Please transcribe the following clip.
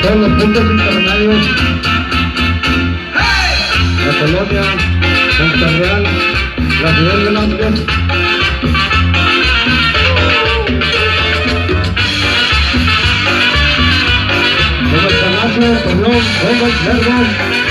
todos los puntos intermedios, la colonia Monterreal, la ciudad de Velázquez. Como el Palacio, Torreón, Roma, Lerdo.